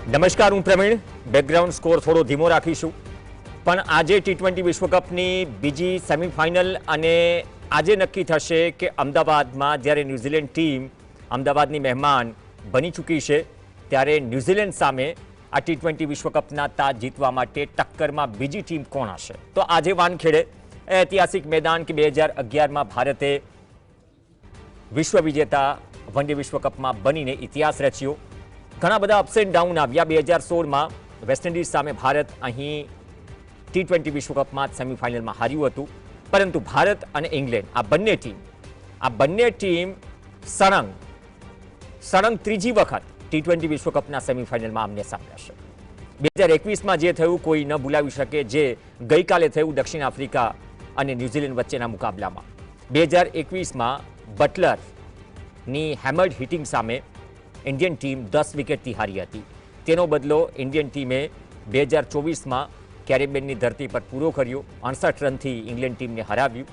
નમસ્કાર, હું Pravin. Background score થોડો ધીમો રાખીશું, પણ આજે ટી20 વિશ્વકપની બીજી સેમીફાઇનલ અને આજે નક્કી થશે કે અમદાવાદમાં જ્યારે ન્યૂઝીલેન્ડ ટીમ અમદાવાદની મહેમાન બની ચૂકી છે ત્યારે ન્યૂઝીલેન્ડ સામે આ ટી20 વિશ્વકપના તાજ જીતવા માટે ટક્કરમાં બીજી ટીમ કોણ હશે. તો આજે વાનખેડે ઐતિહાસિક મેદાન કે 2011માં ભારતે વિશ્વ વિજેતા વન ડે વિશ્વકપમાં બનીને ઇતિહાસ રચ્યો. ઘણા બધા અપ્સ એન્ડ ડાઉન આવ્યા. 2016માં વેસ્ટ ઇન્ડિઝ સામે ભારત અહીં ટી20 વિશ્વકપમાં સેમીફાઇનલમાં હાર્યું હતું, પરંતુ ભારત અને ઇંગ્લેન્ડ આ બંને ટીમ સળંગ ત્રીજી વખત ટી20 વિશ્વકપના સેમીફાઇનલમાં આમને સામને હશે. 2021માં જે થયું કોઈ ન ભૂલાવી શકે, જે ગઈકાલે થયું દક્ષિણ આફ્રિકા અને ન્યૂઝીલેન્ડ વચ્ચેના મુકાબલામાં. 2021માં બટલરની હેમર્ડ હિટિંગ સામે ઇન્ડિયન ટીમ 10 વિકેટથી હારી હતી. તેનો બદલો ઇન્ડિયન ટીમે 2024માં કેરેબિયનની ધરતી પર પૂરો કર્યો. 68 રનથી ઇંગ્લેન્ડ ટીમને હરાવ્યું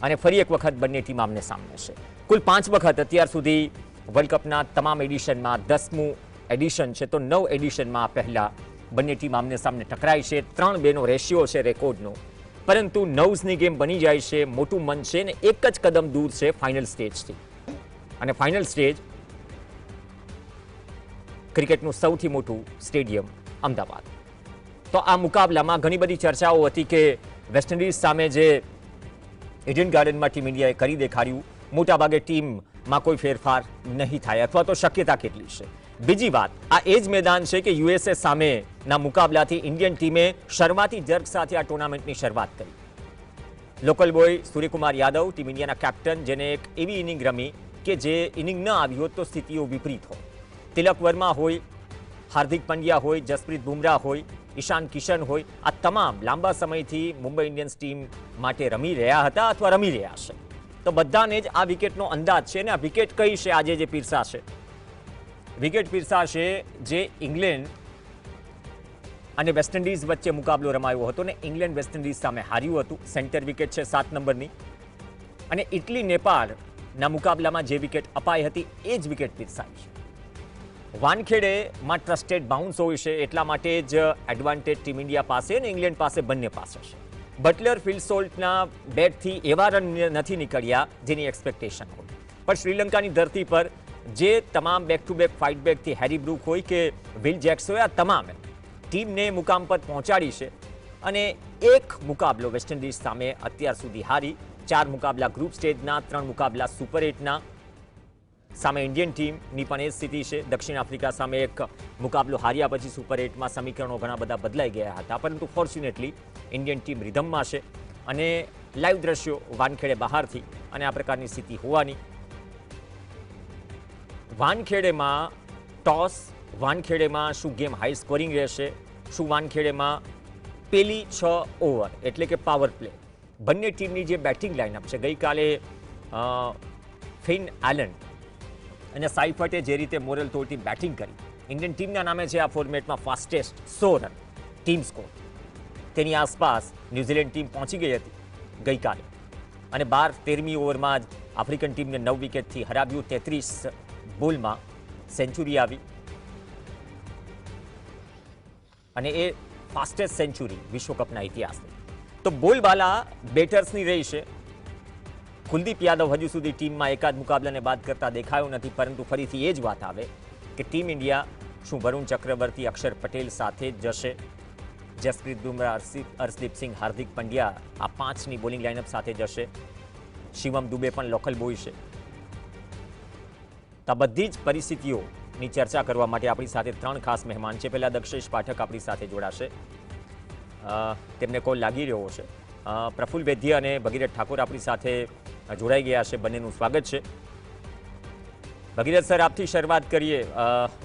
અને ફરી એક વખત બંને ટીમ આમને સામને છે. કુલ 5 વખત અત્યાર સુધી વર્લ્ડ કપના તમામ એડિશનમાં 10મું એડિશન છે, તો 9 એડિશનમાં પહેલા બંને ટીમ આમને સામને ટકરાય છે. 3-2નો રેશિયો છે રેકોર્ડનો, પરંતુ નવ્સની ગેમ બની જાય છે. મોટું મન છે ને એક જ કદમ દૂર છે ફાઇનલ સ્ટેજથી, અને ફાઇનલ સ્ટેજ ક્રિકેટનું સૌથી મોટું સ્ટેડિયમ અમદાવાદ. તો આ મુકાબલામાં ઘણી બધી ચર્ચાઓ હતી કે વેસ્ટ ઇન્ડિઝ સામે જે ઇડન ગાર્ડનમાં ટીમ ઇન્ડિયાએ કરી દેખાડ્યું, મોટાભાગે ટીમમાં કોઈ ફેરફાર નહીં થાય અથવા તો શક્યતા કેટલી છે. બીજી વાત, આ એ જ મેદાન છે કે યુએસએ સામેના મુકાબલાથી ઇન્ડિયન ટીમે શરૂઆતી જર્ક સાથે આ ટુર્નામેન્ટની શરૂઆત કરી. Local boy Suryakumar Yadav, team ઇન્ડિયાના કેપ્ટન, જેને એક એવી ઇનિંગ રમી કે જે ઇનિંગ ન આવી હોત તો સ્થિતિઓ વિપરીત હોય. તિલક વર્મા હોય, હાર્દિક પંડ્યા હોય, જસપ્રીત બુમરાહ હોય, ઈશાન કિશન હોય, આ તમામ લાંબા સમયથી મુંબઈ ઇન્ડિયન્સ ટીમ માટે રમી રહ્યા હતા અથવા રમી રહ્યા છે. તો બધાને જ આ વિકેટનો અંદાજ છે ને આ વિકેટ કઈ છે આજે જે પીરસાશે. વિકેટ પીરસાશે જે ઇંગ્લેન્ડ અને વેસ્ટ ઇન્ડિઝ વચ્ચે મુકાબલો રમાયો હતો ને ઇંગ્લેન્ડ વેસ્ટ ઇન્ડિઝ સામે હાર્યું હતું. સેન્ટર વિકેટ છે 7 નંબરની, અને ઇટલી નેપાળના મુકાબલામાં જે વિકેટ અપાઈ હતી એ જ વિકેટ પીરસાઈ છે. વાનખેડેમાં ટ્રસ્ટેડ બાઉન્સ હોય છે, એટલા માટે જ એડવાન્ટેજ ટીમ ઇન્ડિયા પાસે અને ઇંગ્લેન્ડ પાસે બંને પાસે છે. બટલર ફિલ્સોલ્ટના બેટથી એવા રન નથી નીકળ્યા જેની એક્સપેક્ટેશન હોય, પણ શ્રીલંકાની ધરતી પર જે તમામ બેક ટુ બેક ફાઇટ બેકથી હેરી બ્રુક હોય કે વિલ જેક્સ હોય, આ તમામે ટીમને મુકામ પર પહોંચાડી છે. અને એક મુકાબલો વેસ્ટ ઇન્ડિઝ સામે અત્યાર સુધી હારી. 4 મુકાબલા ગ્રુપ સ્ટેજના, 3 મુકાબલા સુપર 8ના. સામે ઇન્ડિયન ટીમની પણ એ સ્થિતિ છે. દક્ષિણ આફ્રિકા સામે એક મુકાબલો હાર્યા પછી સુપર 8માં સમીકરણો ઘણા બધા બદલાઈ ગયા હતા, પરંતુ ફોર્ચ્યુનેટલી ઇન્ડિયન ટીમ રિધમમાં છે. અને લાઈવ દ્રશ્યો વાનખેડે બહારથી અને આ પ્રકારની સ્થિતિ હોવાની. વાનખેડેમાં ટોસ, વાનખેડેમાં શું ગેમ હાઈ સ્કોરિંગ રહેશે, શું વાનખેડેમાં પેલી 6 ઓવર એટલે કે પાવર પ્લે, બંને ટીમની જે બેટિંગ લાઇનઅપ છે, ગઈકાલે ફિન એલન અને સાઈફર્ટે જે રીતે મોરલ તોડથી બેટિંગ કરી, ઇન્ડિયન ટીમના નામે છે આ ફોર્મેટમાં ફાસ્ટેસ્ટ 100 રન ટીમ સ્કોર, તેની આસપાસ ન્યૂઝીલેન્ડ ટીમ પહોંચી ગઈ હતી ગઈકાલે, અને 13મી ઓવરમાં જ આફ્રિકન ટીમને 9 વિકેટથી હરાવ્યું. 33 બોલમાં સેન્ચુરી આવી, અને એ ફાસ્ટેસ્ટ સેન્ચુરી વિશ્વકપના ઇતિહાસની. તો બોલબાલા બેટર્સની રહી છે. કુલદીપ યાદવ હજુ સુધી ટીમમાં એકાદ મુકાબલાને બાદ કરતા દેખાયો નથી, પરંતુ ફરીથી એ જ વાત આવે કે ટીમ ઇન્ડિયા શું વરુણ ચક્રવર્તી, અક્ષર પટેલ સાથે જશે, જસપ્રીત બુમરાહ, હર્ષદીપ સિંહ, હાર્દિક પંડ્યા, આ 5ની બોલિંગ લાઇનઅપ સાથે જશે. શિવમ દુબે પણ લોકલ બોય છે. તો આ બધી જ પરિસ્થિતિઓની ચર્ચા કરવા માટે આપણી સાથે 3 ખાસ મહેમાન છે. પહેલા દક્ષેશ પાઠક આપણી સાથે જોડાશે, તેમને કોલ લાગી રહ્યો છે. પ્રફુલ્લ વૈદ્ય અને ભગીરથ ઠાકોર આપણી સાથે જોડાઈ ગયા છે. બંનેનું સ્વાગત છે. ભગીરથ સર, આપથી શરૂઆત કરીએ.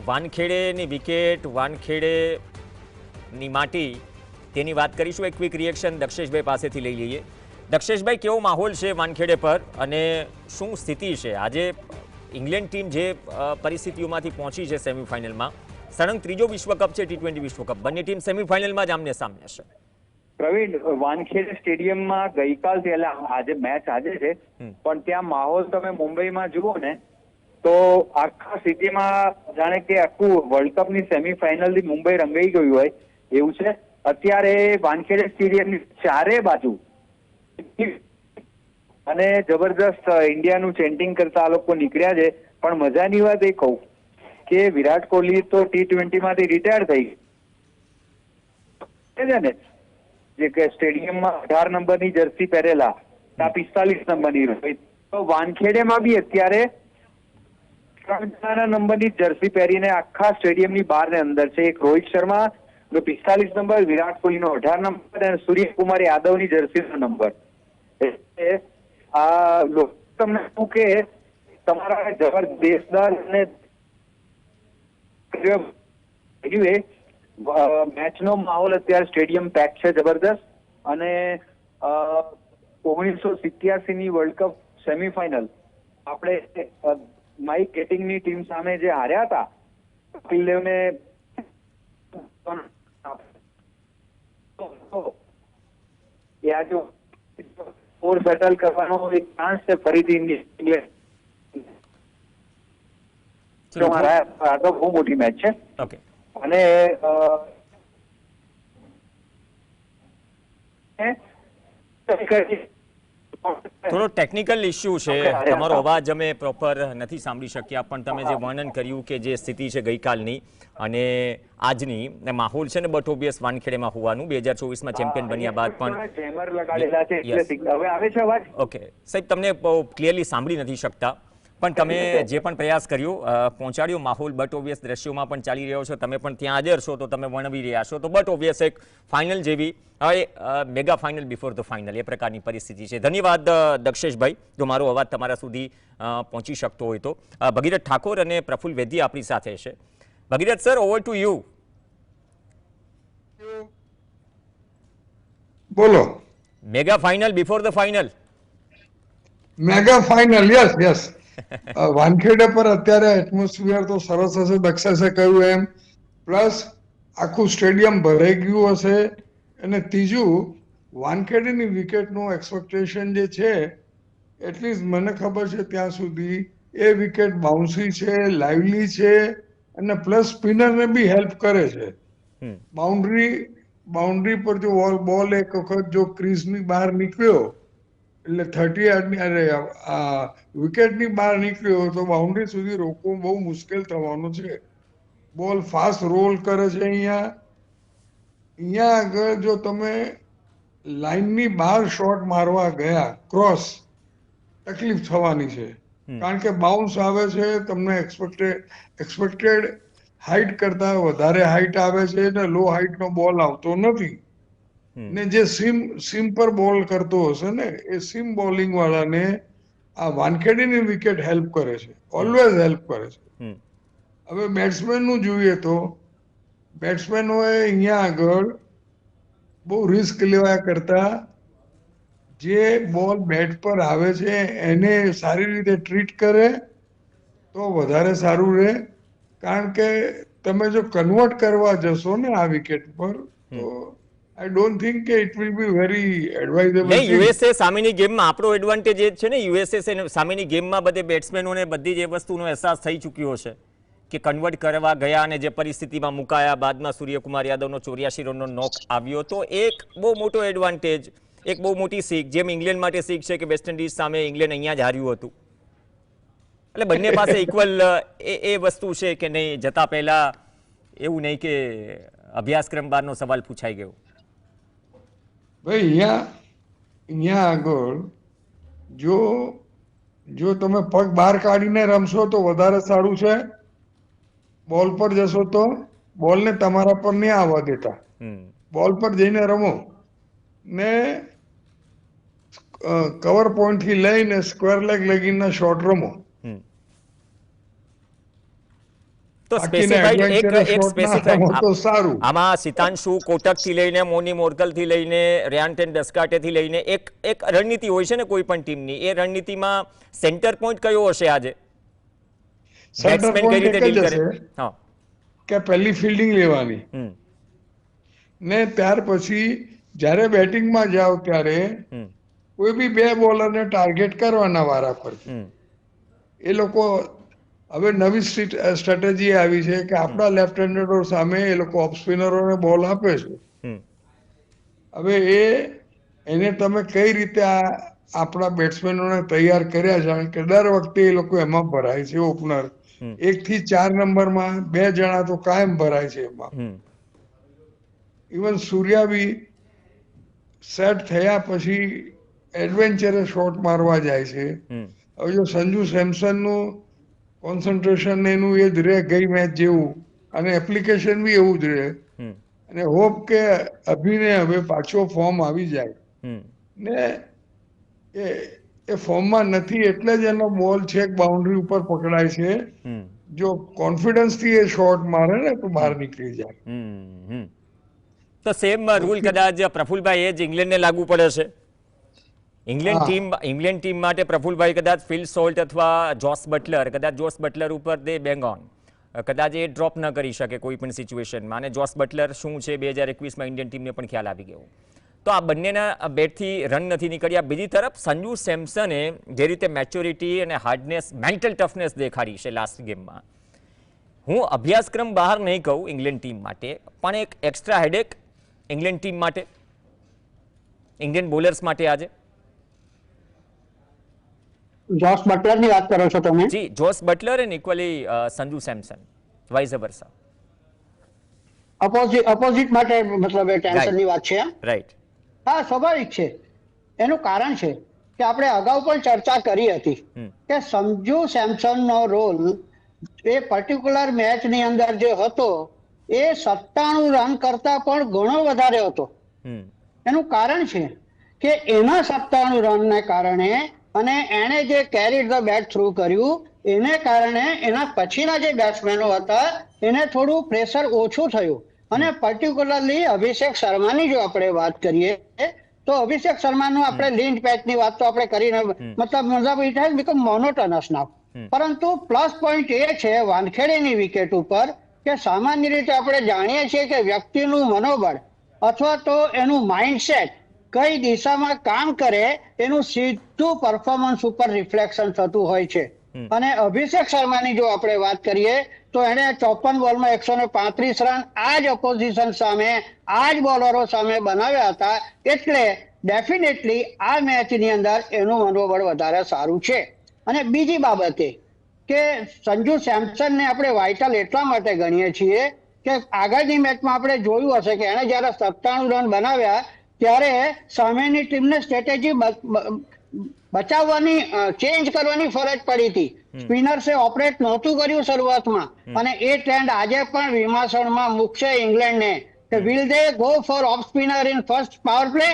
વાનખેડેની વિકેટ, વાનખેડેની માટી, તેની વાત કરીશું. એક ક્વિક રિએક્શન દક્ષેશભાઈ પાસેથી લઈ લઈએ. દક્ષેશભાઈ, કેવો માહોલ છે વાનખેડે પર અને શું સ્થિતિ છે આજે? ઇંગ્લેન્ડ ટીમ જે પરિસ્થિતિઓમાંથી પહોંચી છે સેમીફાઇનલમાં, સળંગ ત્રીજો વિશ્વકપ છે ટી20 વિશ્વકપ, બંને ટીમ સેમીફાઇનલમાં જ આમને સામને છે. પ્રવીણ, વાનખેડે સ્ટેડિયમમાં ગઈકાલથી એટલે આજે મેચ આજે છે, પણ ત્યાં માહોલ તમે મુંબઈમાં જુઓ ને તો આખા સિટીમાં જાણે કે આખું વર્લ્ડ કપની સેમીફાઇનલથી મુંબઈ રંગાઈ ગયું હોય એવું છે. અત્યારે વાનખેડે સ્ટેડિયમની ચારે બાજુ અને જબરદસ્ત ઇન્ડિયાનું ચેન્ટિંગ કરતા આ લોકો નીકળ્યા છે. પણ મજાની વાત એ કહું કે વિરાટ કોહલી તો T20 માંથી રિટાયર થઈ છે ને, જે કે સ્ટેડિયમમાં 18 નંબરની જર્સી પહેરેલા, 45 નંબરની રોહિત. તો વાનખેડેમાં બી અત્યારે 3 નંબરની જર્સી પહેરીને આખા સ્ટેડિયમની બહાર ને અંદર છે. એક રોહિત શર્મા નો 45 નંબર, વિરાટ કોહલીનો 18 નંબર અને સૂર્યકુમાર યાદવની જર્સીનો નંબર. એટલે આ લોકો તમને શું કે તમારા જબરદસ્તદાર અને મેચનો માહોલ અત્યારે સ્ટેડિયમ પેક છે જબરદસ્ત. અને 1987 ની વર્લ્ડ કપ સેમીફાઇનલ આપણે માઇક કેટિંગની ટીમ સામે જે હાર્યા હતા, કપિલ દેવને એ આજે સ્કોર સેટલ કરવાનો એક ચાન્સ છે ફરીથી ઇંગ્લેન્ડ. આ તો બહુ મોટી મેચ છે. ઓકે, અને થોડો ટેકનિકલ ઇસ્યુ છે, તમારો અવાજ અમે પ્રોપર નથી સાંભળી શક્યા. પણ તમે જે વર્ણન કર્યું કે જે સ્થિતિ છે ગઈકાલની અને આજની માહોલ છે ને બટ ઓબ્વિયસ વાનખેડેમાં હોવાનું 2024માં ચેમ્પિયન બન્યા બાદ પણ જેમર લગાડેલા છે એટલે હવે આવે છે અવાજ. ઓકે સાહેબ, તમને ક્લિયરલી સાંભળી નથી શકતા, પણ તમે જે પણ પ્રયાસ કર્યો પહોંચાડ્યો માહોલ બટ ઓબ્વિયસ દ્રશ્યોમાં પણ ચાલી રહ્યો છે, તમે પણ ત્યાં હાજર છો તો તમે વર્ણવી રહ્યા છો. તો બટ ઓબ્વિયસ એક ફાઇનલ જેવી mega final before the final એ પ્રકારની પરિસ્થિતિ છે. ધન્યવાદ દક્ષેશભાઈ, જો મારો અવાજ તમારા સુધી પહોંચી શકતો હોય તો. ભગીરથ ઠાકોર અને પ્રફુલ્લ વૈદ્ય આપણી સાથે છે. ભગીરથ સર, ઓવર ટુ યુ. બોલો. Mega final before the final. Mega final, yes yes. Wankhede પર અત્યારે એટમોસ્ફિયર તો સરસ હશે, દક્ષેશે કહ્યું એમ. પ્લસ આખું સ્ટેડિયમ ભરાઈ ગયું હશે. અને ત્રીજું, વાનખેડેની વિકેટનું એક્સપેક્ટેશન જે છે, એટલીસ્ટ મને ખબર છે ત્યાં સુધી એ વિકેટ બાઉન્સી છે, લાઇવલી છે અને પ્લસ સ્પિનરને બી હેલ્પ કરે છે. બાઉન્ડ્રી પર જો બોલ એક વખત જો ક્રીઝની બહાર નીકળ્યો એટલે 30 યાર્ડની વિકેટની બહાર નીકળ્યો તો બાઉન્ડ્રી સુધી રોકવું બહુ મુશ્કેલ થવાનું છે. બોલ ફાસ્ટ રોલ કરે છે. અહીંયા આગળ જો તમે લાઇનની બહાર શોટ મારવા ગયા ક્રોસ, તકલીફ થવાની છે. કારણ કે બાઉન્સ આવે છે, તમને એક્સપેક્ટેડ હાઈટ કરતા વધારે હાઈટ આવે છે ને લો હાઈટનો બોલ આવતો નથી. ને જે સીમ પર બોલ કરતો હશે ને એ સીમ બોલિંગ વાળાને આ વાનખેડેની વિકેટ હેલ્પ કરે છે, ઓલવેઝ હેલ્પ કરે છે. હવે બેટ્સમેનનું જોઈએ તો બેટ્સમેનોએ અહીંયા આગળ બહુ રિસ્ક લેવા કરતા જે બોલ બેટ પર આવે છે એને સારી રીતે ટ્રીટ કરે તો વધારે સારું રહે. કારણ કે તમે જો કન્વર્ટ કરવા જશો ને આ વિકેટ પર તો આઈ ડોન્ટ થિંક કે it will be very advisable. USA સામેની ગેમમાં આપણો એડવાન્ટેજ એ છે ને, યુએસએ સામેની ગેમમાં બધે બેટ્સમેનોને બધી જ એ વસ્તુનો અહેસાસ થઈ ચૂક્યો છે કે કન્વર્ટ કરવા ગયા અને જે પરિસ્થિતિમાં મુકાયા, બાદમાં સૂર્યકુમાર યાદવનો 84 રનનો નોક આવ્યો, તો એક બહુ મોટો એડવાન્ટેજ, એક બહુ મોટી શીખ, જેમ ઇંગ્લેન્ડ માટે શીખ છે કે વેસ્ટ ઇન્ડિઝ સામે ઇંગ્લેન્ડ અહીંયા જ હાર્યું હતું. એટલે બંને પાસે ઇક્વલ એ વસ્તુ છે કે નહીં, જતા પહેલા એવું નહીં કે અભ્યાસક્રમ બારનો સવાલ પૂછાઈ ગયો. ભાઈ અહીંયા આગળ જો તમે પગ બહાર કાઢીને રમશો તો વધારે સારું છે. બોલ પર જશો તો બોલને તમારા પર નહીં આવવા દેતા, બોલ પર જઈને રમો ને કવર પોઈન્ટ થી લઈને સ્ક્વેર લેગ લગીના શોટ રમો. તો આમાં સિતાંશુ કોટકથી લઈને મોની મોર્કલથી લઈને રેયાન્ટેન ડસ્કાટેથી લઈને એક રણનીતિ હોય છે ને કોઈ પણ ટીમની, એ રણનીતિમાં સેન્ટર પોઈન્ટ કયો હશે આજે? સેન્ટર પોઈન્ટ એક જ હશે કે પહેલી ફિલ્ડિંગ લેવાની ને ત્યાર પછી જ્યારે બેટિંગમાં જાઓ ત્યારે કોઈ બી બે બોલરને ટાર્ગેટ કરવાના વારા પર. એ લોકો હવે નવી સ્ટ્રેટેજી આવી છે કે આપણા લેફ્ટ હેન્ડરો સામે એ લોકો ઓફ સ્પિનરોને બોલ આપે છે. હમ હવે એને તમે કઈ રીતે આપણા બેટ્સમેનોને તૈયાર કર્યા છે કે દર વખતે એ લોકો એમાં ભરાય છે ઓપનર. હમ 1 થી 4 નંબરમાં 2 જણા તો કાયમ ભરાય છે એમાં. હમ ઇવન સૂર્યા બી સેટ થયા પછી એડવેન્ચરસ શોટ મારવા જાય છે. હમ હવે જો સંજુ સેમસનનું કોન્સન્ટ્રેશન એનું એ જ રહે ગઈ મેચ જેવું અને એપ્લિકેશન બી એવું જ રહે. હમ અને હોપ કે અભિને હવે પાછો ફોર્મ આવી જાય હમ ને એ ફોર્મમાં નથી એટલે જ એનો બોલ છેક બાઉન્ડ્રી ઉપર પકડાય છે. હમ જો કોન્ફિડન્સ થી એ શોટ મારે ને તો બહાર નીકળી જાય. હમ તો સેમ રૂલ કદાચ પ્રફુલભાઈ એ જ ઇંગ્લેન્ડને લાગુ પડે છે. ઇંગ્લેન્ડ ટીમ માટે પ્રફુલભાઈ કદાચ ફિલ સોલ્ટ અથવા જોસ બટલર ઉપર દે બેંગ ઓન કદાચ એ ડ્રોપ ન કરી શકે કોઈ પણ સિચ્યુએશનમાં અને જોસ બટલર શું છે 2021માં ઇન્ડિયન ટીમને પણ ખ્યાલ આવી ગયો. તો આ બંનેના બેટથી રન નથી નીકળ્યા. બીજી તરફ સંજુ સેમસને જે રીતે મેચ્યોરિટી અને હાર્ડનેસ મેન્ટલ ટફનેસ દેખાડી છે લાસ્ટ ગેમમાં, હું અભ્યાસક્રમ બહાર નહીં કહું ઇંગ્લેન્ડ ટીમ માટે, પણ એક એક્સ્ટ્રા હેડેક ઇંગ્લેન્ડ ટીમ માટે, ઇન્ડિયન બોલર્સ માટે આજે. જોસ બટલરની વાત કરો છો તમે? જી, Jos Buttler and equally Sanju Samson, vice versa. Opposite માટે મતલબ એ ટેન્શનની વાત છે. રાઈટ. હા, સ્વાભાવિક છે. એનું કારણ છે કે આપણે અગાઉ પણ ચર્ચા કરી હતી કે સંજુ સેમસનનો રોલ એ પર્ટિક્યુલર મેચની અંદર જે હતો એ 97 રન કરતા પણ ઘણો વધારે હતો. એનું કારણ છે કે એના 97 રનને કારણે અને એણે જે કેરીડ ધ બેટ થ્રુ કર્યું એને કારણે એના પછીના જે બેટ્સમેનો હતા એને થોડું પ્રેશર ઓછું થયું. અને પર્ટિક્યુલરલી અભિષેક શર્માની જો આપણે વાત કરીએ તો અભિષેક શર્માનું આપણે લીન્ટ પેચની વાત તો આપણે કરીને મતલબ ઇટ હેઝ બીકમ મોનોટોનસ નાઉ. પરંતુ પ્લસ પોઈન્ટ એ છે વાનખેડેની વિકેટ ઉપર કે સામાન્ય રીતે આપણે જાણીએ છીએ કે વ્યક્તિનું મનોબળ અથવા તો એનું માઇન્ડસેટ કઈ દિશામાં કામ કરે એનું સીધું પરફોર્મન્સ ઉપર રિફ્લેક્શન થતું હોય છે. અને અભિષેક શર્માની જો આપણે વાત કરીએ તો એણે 54 બોલમાં 135 રન આ જ ઓપોઝિશન સામે આ જ બોલરો સામે બનાવ્યા હતા. એટલે ડેફિનેટલી આ મેચની અંદર એનું મનોબળ વધારે સારું છે. અને બીજી બાબતે કે સંજુ સેમસનને આપણે વાઇટલ એટલા માટે ગણીએ છીએ કે આગળની મેચમાં આપણે જોયું હશે કે એણે જ્યારે 97 રન બનાવ્યા ત્યારે સામેની ટીમને સ્ટ્રેટેજી બચાવવાની ચેન્જ કરવાની ફરજ પડી હતી. સ્પિનર્સે ઓપરેટ નહોતું કર્યું શરૂઆતમાં અને એ ટ્રેન્ડ આજે પણ વિમાસણમાં મૂકશે ઇંગ્લેન્ડને કે will they go for off spinner in first power play.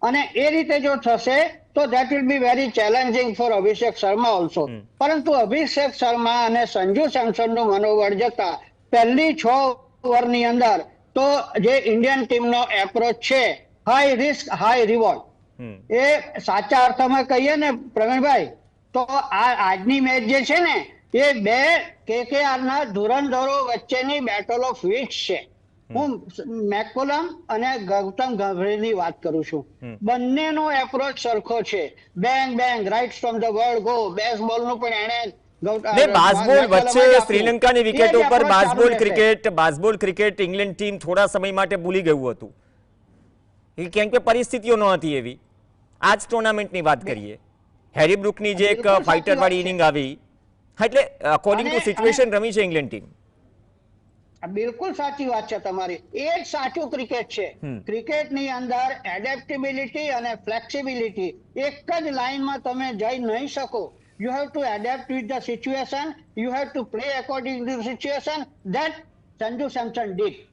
અને એ રીતે જો થશે તો that will be very challenging for Abhishek Sharma also. પરંતુ અભિષેક શર્મા અને સંજુ સેમસનનું મનોબળ જતા પહેલી 6 ઓવરની અંદર તો જે ઇન્ડિયન ટીમનો એપ્રોચ છે હાઈ રિસ્ક હાઈ રિવોર્ડ, એ સાચા અર્થમાં કહીએ ને પ્રવીણભાઈ તો આજની મેચ જે છે ને એ બે કેકેઆરના ધુરંધરો વચ્ચેની બેટલ ઓફ વિટ્સ છે. હું મેકકોલમ અને ગૌતમ ગંભીરની વાત કરું છું. બંનેનો એપ્રોચ સરખો છે. Bang bang right from the world go. બેસબોલનું પણ એણે બાસબોલ વચ્ચે શ્રીલંકાની વિકેટ ઉપર બાસબોલ ક્રિકેટ ઇંગ્લેન્ડ ટીમ થોડા સમય માટે ભૂલી ગયું હતું. કેમ કે પરિસ્થિતિઓ ન હતી એવી. આ જ ટુર્નામેન્ટની વાત કરીએ, હેરી બ્રુકની જે એક ફાઇટર વાળી ઇનિંગ આવી, એટલે અકોર્ડિંગ ટુ સિચ્યુએશન રમી છે ઇંગ્લેન્ડ ટીમ. બિલકુલ સાચી વાત છે તમારી. એ જ સાચું ક્રિકેટ છે. ક્રિકેટની અંદર એડેપ્ટેબિલિટી અને ફ્લેક્સિબિલિટી એક જ લાઇનમાં તમે જઈ નહીં શકો. You have to adept with the situation, you have to play according to situation. That Sanju Samson did.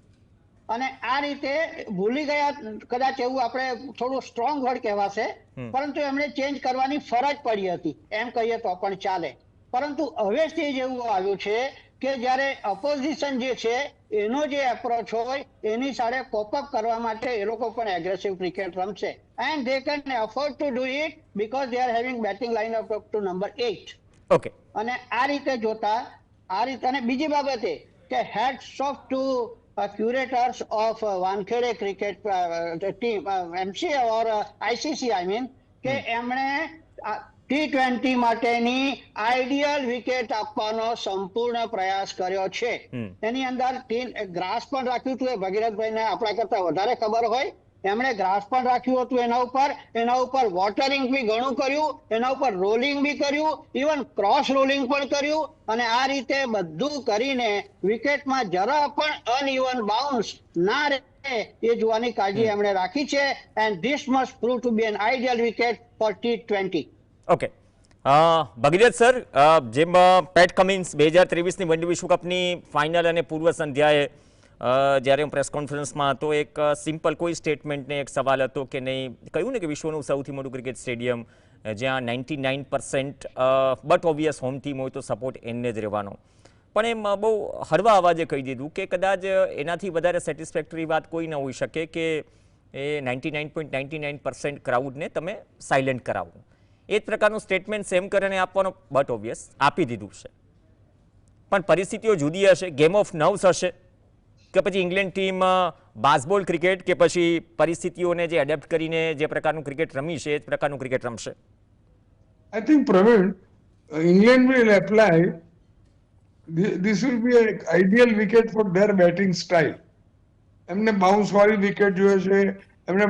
અને આ રીતે ભૂલી ગયા, કદાચ એવું આપણે થોડું સ્ટ્રોંગ વર્ડ કહેવાશે, પરંતુ એમણે ચેન્જ કરવાની ફરજ પડી હતી એમ કહીએ તો પણ ચાલે. પરંતુ હવે સ્ટેજ એવું આવ્યું છે કે જ્યારે ઓપોઝિશન જે છે એનો જે એપ્રોચ હોય એની સાથે કોપઅપ કરવા માટે એ લોકો પણ એગ્રેસિવ ક્રિકેટ રમશે. And they can afford to do it because they are having batting line up to number 8. Okay. અને આ રીતે જોતા અને બીજી બાબતે કે hats off to curators of Wankhede cricket team, MCA or ICC I mean, કે એમણે T20 માટેની આઈડિયલ વિકેટ આપવાનો સંપૂર્ણ પ્રયાસ કર્યો છે. એની અંદર ગ્રાસ પણ રાખ્યું હતું. એ ભગીરથભાઈને આપણા કરતા વધારે ખબર હોય. એમણે ગ્રાસ પણ રાખ્યું હતું એના ઉપર વોટરિંગ બી ઘણું કર્યું, એના ઉપર રોલિંગ બી કર્યું, ઇવન ક્રોસ રોલિંગ પણ કર્યું, અને આ રીતે બધું કરીને વિકેટમાં જરા પણ અનઇવન બાઉન્સ ના રહે એ જોવાની કાળજી એમણે રાખી છે. And this must prove to be an ideal wicket for T20. Okay, Bhagirath sir, જેમ પેટ કમિન્સ 2023ની વન ડે વિશ્વકપની ફાઇનલ અને પૂર્વ સંધ્યાએ જ્યારે હું પ્રેસ કોન્ફરન્સમાં હતો, એક સિમ્પલ કોઈ સ્ટેટમેન્ટને એક સવાલ હતો કે નહીં, કહ્યું ને કે વિશ્વનું સૌથી મોટું ક્રિકેટ સ્ટેડિયમ જ્યાં 99% બટ ઓબ્વિયસ હોમ ટીમ હોય તો સપોર્ટ એને જ રહેવાનો. પણ એમ બહુ હળવા અવાજે કહી દીધું કે કદાચ એનાથી વધારે સેટિસ્ફેક્ટરી વાત કોઈ ન હોઈ શકે કે એ 99.99% ક્રાઉડને તમે સાયલેન્ટ કરાવો. એ જ પ્રકારનું સ્ટેટમેન્ટ સેમ કરીને આપવાનો બટ ઓબ્વિયસ આપી દીધું છે. પણ પરિસ્થિતિઓ જુદી હશે, ગેમ ઓફ નર્વ્સ હશે, કે પછી ઇંગ્લેન્ડ ટીમ બાસ્બોલ ક્રિકેટ, કે પછી પરિસ્થિતિઓને જે એડેપ્ટ કરીને જે પ્રકારનું ક્રિકેટ રમી છે એ જ પ્રકારનું ક્રિકેટ રમશે. I think Praveen, England will apply. This will be an ideal wicket for their batting style. એમને બાઉન્સ વાળી વિકેટ જોઈએ છે, એમને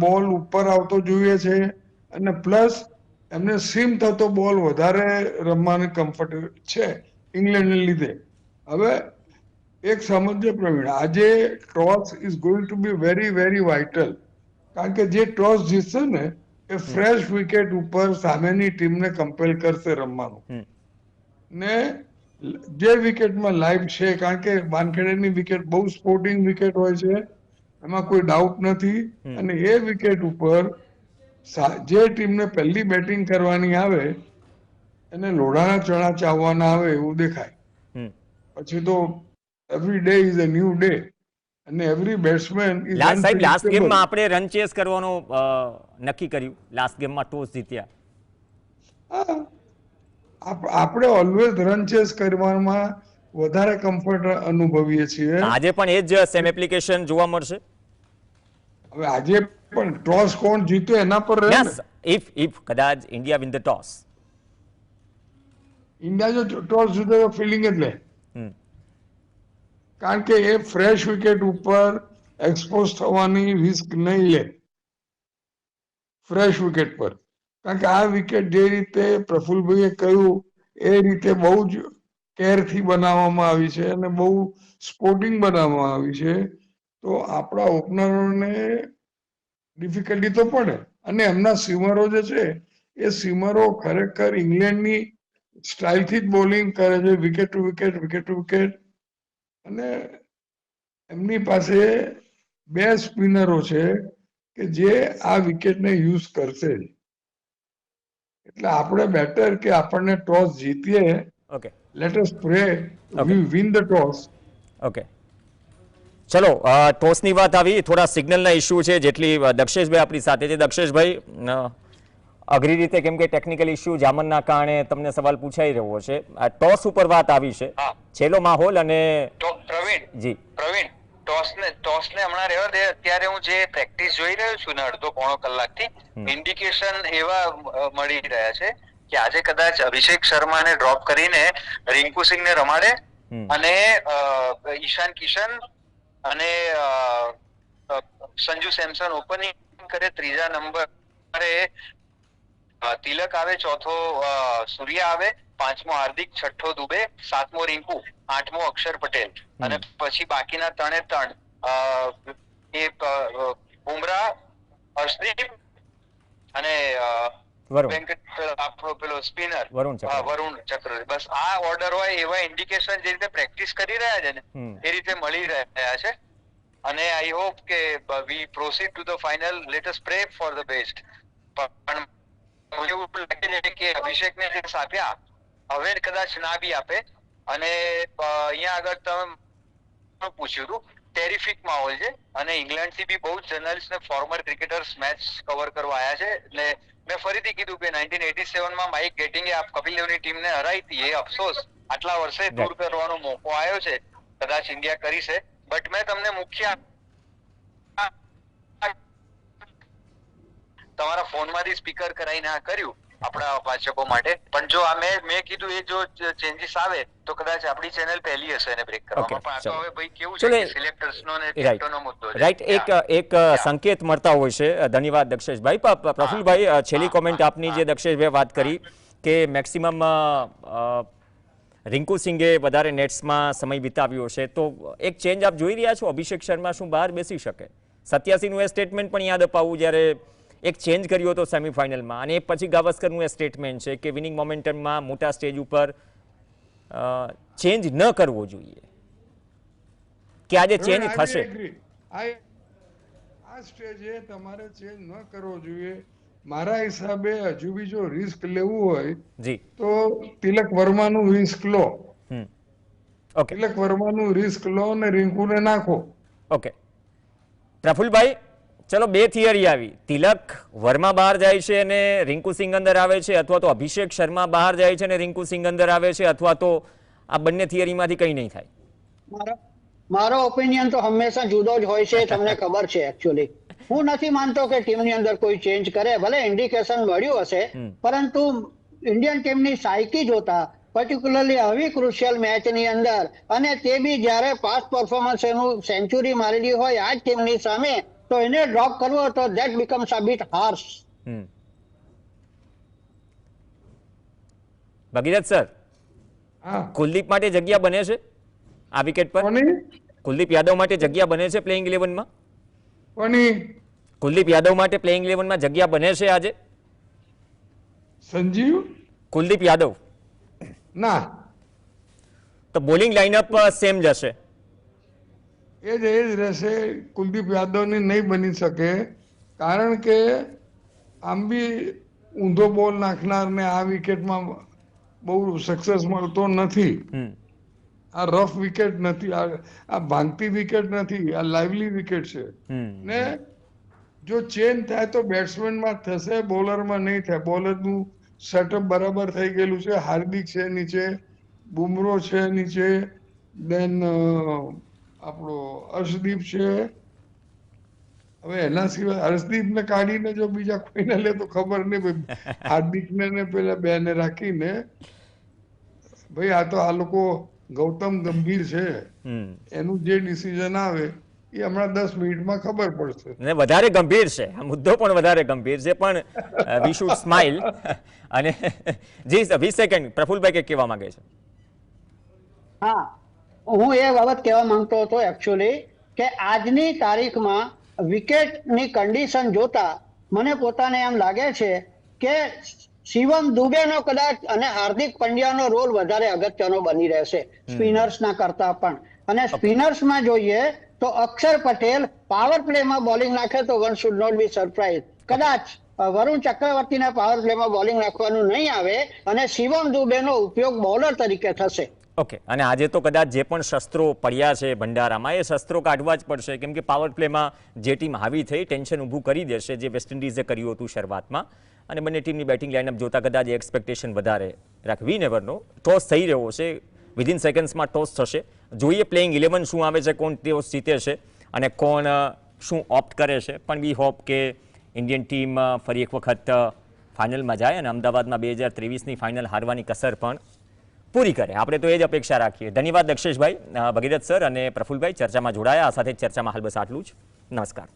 બોલ ઉપર આવતો જોઈએ છે, અને પ્લસ એમને સીમ થતો બોલ વધારે રમવાની કમ્ફર્ટેબલ છે ઇંગ્લેન્ડને લીધે. હવે એક સમજજો પ્રવીણ, આજે toss is going to be very very vital. કારણ કે જે ટોસ જીતશે ને એ ફ્રેશ વિકેટ ઉપર સામેની ટીમને કમ્પેલ કરશે રમવાનું. ને જે વિકેટમાં લાઈવ છે, કારણ કે વાનખેડેની વિકેટ બહુ સ્પોર્ટિંગ વિકેટ હોય છે, એમાં કોઈ ડાઉટ નથી. અને એ વિકેટ ઉપર જે ટીમને પહેલી બેટિંગ કરવાની આવે એને લોઢાના ચણા ચાવવાના આવે એવું દેખાય. પછી તો every day is a new day, અને એવરી બેટ્સમેન ઇઝ સાહેબ, લાસ્ટ ગેમમાં આપણે રન ચેસ કરવાનું નક્કી કર્યું. લાસ્ટ ગેમમાં ટોસ જીત્યા. આપણે ઓલવેઝ રન ચેસ કરવામાં વધારે કમ્ફર્ટ અનુભવીએ છીએ. આજે પણ એ જ સેમ એપ્લિકેશન જોવા મળશે. હવે આજે પણ ટોસ કોણ જીતે એના પર રહે ને. ઇફ કદાચ India win the toss, India જો ટોસ જીતે તો ફિલ્ડિંગ જ લે. કારણ કે એ ફ્રેશ વિકેટ ઉપર એક્સપોઝ થવાની રિસ્ક નહીં લે ફ્રેશ વિકેટ પર. કારણ કે આ વિકેટ જે રીતે પ્રફુલભાઈએ કહ્યું એ રીતે બહુ જ કેરથી બનાવવામાં આવી છે અને બહુ સ્પોર્ટિંગ બનાવવામાં આવી છે. તો આપણા ઓપનરોને ડિફિકલ્ટી તો પડે. અને એમના સ્વિમરો જે છે એ સ્વિમરો ખરેખર ઇંગ્લેન્ડની સ્ટાઇલથી જ બોલિંગ કરે છે, wicket to wicket, wicket to wicket. અને એમની પાસે બે સ્પિનરો છે કે જે આ વિકેટને યુઝ કરશે. એટલે આપણે બેટર કે આપણને ટોસ જીતીએ. Okay, let us pray we win the toss. Okay, ચલો, ટોસની વાત આવી. થોડા સિગ્નલના ઇસ્યુ છે. જેટલી દક્ષેશભાઈ આપણી સાથે છે. દક્ષેશભાઈ, અઘરી રીતે, કેમ કે ટેકનિકલ ઇસ્યુ જામનના કારણે તમને સવાલ પૂછાઈ રહ્યો છે. આ ટોસ ઉપર વાત આવી છે, છેલ્લો માહોલ. અને પ્રવીણ, ટોસને હમણાં રહેવા દે. અત્યારે હું જે પ્રેક્ટિસ જોઈ રહ્યો છું ને અડધો પોણો કલાકથી, ઇન્ડિકેશન એવા મળી રહ્યા છે કે આજે કદાચ અભિષેક શર્માને ડ્રોપ કરીને રિંકુ સિંહને રમાડે અને ઈશાન કિશન અને સંજુ સેમસન ઓપનિંગ કરે. ત્રીજા નંબરે તિલક આવે, ચોથો સૂર્યા આવે, પાંચમો હાર્દિક, છઠ્ઠો દુબે, સાતમો રિંકુ, આઠમો અક્ષર પટેલ, અને પછી બાકીના ત્રણ એ બુમરાહ, હર્ષદીપ અને પેલો સ્પિનર વરુણ ચક્રવર્તી. બસ આ ઓર્ડર હોય એવા ઇન્ડિકેશન જે રીતે પ્રેક્ટિસ કરી રહ્યા છે ને એ રીતે મળી રહ્યા છે. અને આઈ હોપ કે we proceed to the final. Let us pray for the best. પણ એવું લાગે છે કે અભિષેકને જે આપ્યા હવે કદાચ ના બી આપે. અને અહીંયા આગળ તમે પૂછ્યું હતું, ટેરિફિક માહોલ છે અને ઇંગ્લેન્ડથી બી બહુ જ જર્નલિસ્ટ ને ફોર્મર ક્રિકેટર્સ મેચ કવર કરવા આવ્યા છે. એટલે મેં ફરીથી કીધું કે 1987માં માઇક ગેટિંગે કપિલ દેવની ટીમને હરાઈ હતી. એ અફસોસ આટલા વર્ષે દૂર કરવાનો મોકો આવ્યો છે. કદાચ ઇન્ડિયા કરી છે. બટ મેં તમને મુખ્ય તમારા ફોનમાંથી સ્પીકર કરાવીને આ કર્યું આપણા વાચકો માટે. પણ જો આ મેં કીધું એ જો ચેન્જીસ આવે તો કદાચ આપણી ચેનલ પહેલી હશે એને બ્રેક કરવામાં. પણ આ તો હવે ભાઈ કેવું છે કે સિલેક્ટર્સનો ને કેપ્ટનનો મુદ્દો છે. રાઈટ, એક સંકેત મળતા હોય છે. ધન્યવાદ દક્ષેશભાઈ. પ્રફુલભાઈ, છેલ્લી કોમેન્ટ આપની જે દક્ષેશભાઈ વાત કરી કે મેક્સિમમ રિંકુ સિંઘે વધારે નેટ્સમાં સમય વિતાવ્યો છે, તો એક ચેન્જ આપ જોઈ રહ્યા છો? અભિષેક શર્મા શું બહાર બેસી શકે? 87નું એ સ્ટેટમેન્ટ પણ યાદ અપાવું જ્યારે એક ચેન્જ કર્યો હતો સેમીફાઇનલમાં, અને પછી ગાવસ્કરનું એ સ્ટેટમેન્ટ છે કે વિનિંગ મોમેન્ટમમાં મોટા સ્ટેજ ઉપર ચેન્જ ન કરવો જોઈએ, કે આજે ચેન્જ થશે. આ સ્ટેજે તમારે ચેન્જ ન કરવો જોઈએ. મારા હિસાબે હજુ બી જો રિસ્ક લેવું હોય જી તો તિલક વર્માનું રિસ્ક લો. ઓકે, તિલક વર્માનું રિસ્ક લો અને રિંકુને નાખો. ઓકે પ્રફુલભાઈ, ચલો બે થિયરી આવી. તિલક વર્મા બહાર જાય છે અને રિંકુ સિંઘ અંદર આવે છે, અથવા તો અભિષેક શર્મા બહાર જાય છે અને રિંકુ સિંઘ અંદર આવે છે, અથવા તો આ બંને થિયરીમાંથી કંઈ નહીં થાય. મારો ઓપિનિયન તો હંમેશા જુદો જ હોય છે, તમને ખબર છે. એકચ્યુઅલી હું નથી માનતો કે ટીમની અંદર કોઈ ચેન્જ કરે. ભલે ઇન્ડિકેશન મળ્યું હશે, પરંતુ ઇન્ડિયન ટીમની સાયકી જોતા, પર્ટિક્યુલરલી આવી ક્રુશિયલ મેચની અંદર, અને તે બી જ્યારે પાસ્ટ પરફોર્મન્સ એનું સેન્ચુરી મારેલી હોય આ જ ટીમની સામે, તો એને ડ્રોપ કરવો તો that becomes a bit harsh. Bhagirath sir, Kuldeep માટે જગ્યા બને છે આ વિકેટ પર? કુલદીપ યાદવ માટે જગ્યા બને છે પ્લેઇંગ 11માં? કુલદીપ યાદવ માટે પ્લેઇંગ 11માં જગ્યા બને છે આજે? સંજીવ કુલદીપ યાદવ ના, તો બોલિંગ લાઇનઅપ સેમ જશે? એ જ રહેશે. કુલદીપ યાદવની નહીં બની શકે, કારણ કે આમ બી ઊંધો બોલ નાખનાર ને આ વિકેટમાં બહુ સક્સેસ મળતો નથી. આ રફ વિકેટ નથી, આ ભાંગતી વિકેટ નથી, આ લાઇવલી વિકેટ છે. ને જો ચેન્જ થાય તો બેટ્સમેનમાં થશે, બોલરમાં નહીં થાય. બોલરનું સેટઅપ બરાબર થઈ ગયેલું છે. હાર્દિક છે નીચે, બુમરો છે નીચે, દેન આપણો હર્ષદીપ છે. હવે એના સિવાય હર્ષદીપને કાઢીને જો બીજા કોઈને લે તો ખબર નહીં. ભાઈ હાર્દિકને ને પેલા બેને રાખીને, ભાઈ આ તો આ લોકો ગૌતમ ગંભીર છે, એનું જે ડિસિઝન આવે એ હમણાં 10 મિનિટમાં ખબર પડશે. ને વધારે ગંભીર છે આ મુદ્દો, પણ વધારે ગંભીર છે. પણ વી શુડ સ્માઇલ. અને જી 20 સેકન્ડ પ્રફુલભાઈ કે કહેવા માંગે છે? હા, હું એ બાબત કહેવા માંગતો હતો એકચ્યુઅલી કે આજની તારીખમાં વિકેટની કન્ડિશન જોતા મને પોતાને એમ લાગે છે કે શિવમ દુબેનો કદાચ અને હાર્દિક પંડ્યાનો રોલ વધારે અગત્યનો બની રહેશે સ્પિનર્સના કરતા પણ. અને સ્પિનર્સમાં જોઈએ તો અક્ષર પટેલ પાવર પ્લેમાં બોલિંગ નાખે તો one should not be surprise. કદાચ વરુણ ચક્રવર્તીના પાવર પ્લેમાં બોલિંગ નાખવાનું નહીં આવે અને શિવમ દુબેનો ઉપયોગ બોલર તરીકે થશે. ઓકે, અને આજે તો કદાચ જે પણ શસ્ત્રો પડ્યા છે ભંડારામાં, એ શસ્ત્રો કાઢવા જ પડશે, કેમ કે પાવર પ્લેમાં જે ટીમ હાવી થઈ ટેન્શન ઊભું કરી દેશે, જે વેસ્ટ ઇન્ડિઝે કર્યું હતું શરૂઆતમાં. અને બંને ટીમની બેટિંગ લાઇનઅપ જોતા કદાચ એક્સપેક્ટેશન વધારે રાખવી. નેવર નો. ટોસ થઈ રહ્યો છે, વિધિન સેકન્ડ્સમાં ટોસ થશે. જોઈએ પ્લેઇંગ 11 શું આવે છે, કોણ ટોસ જીતે છે અને કોણ શું ઓપ્ટ કરે છે. પણ વી હોપ કે ઇન્ડિયન ટીમ ફરી એક વખત ફાઇનલમાં જાય અને અમદાવાદમાં 2023ની ફાઇનલ હારવાની કસર પણ પૂરી કરે. આપણે તો એ જ અપેક્ષા રાખીએ. ધન્યવાદ દક્ષેશભાઈ, ભગીરથ સર અને પ્રફુલભાઈ ચર્ચામાં જોડાયા. આ સાથે ચર્ચામાં હાલ બસ આટલું જ. નમસ્કાર.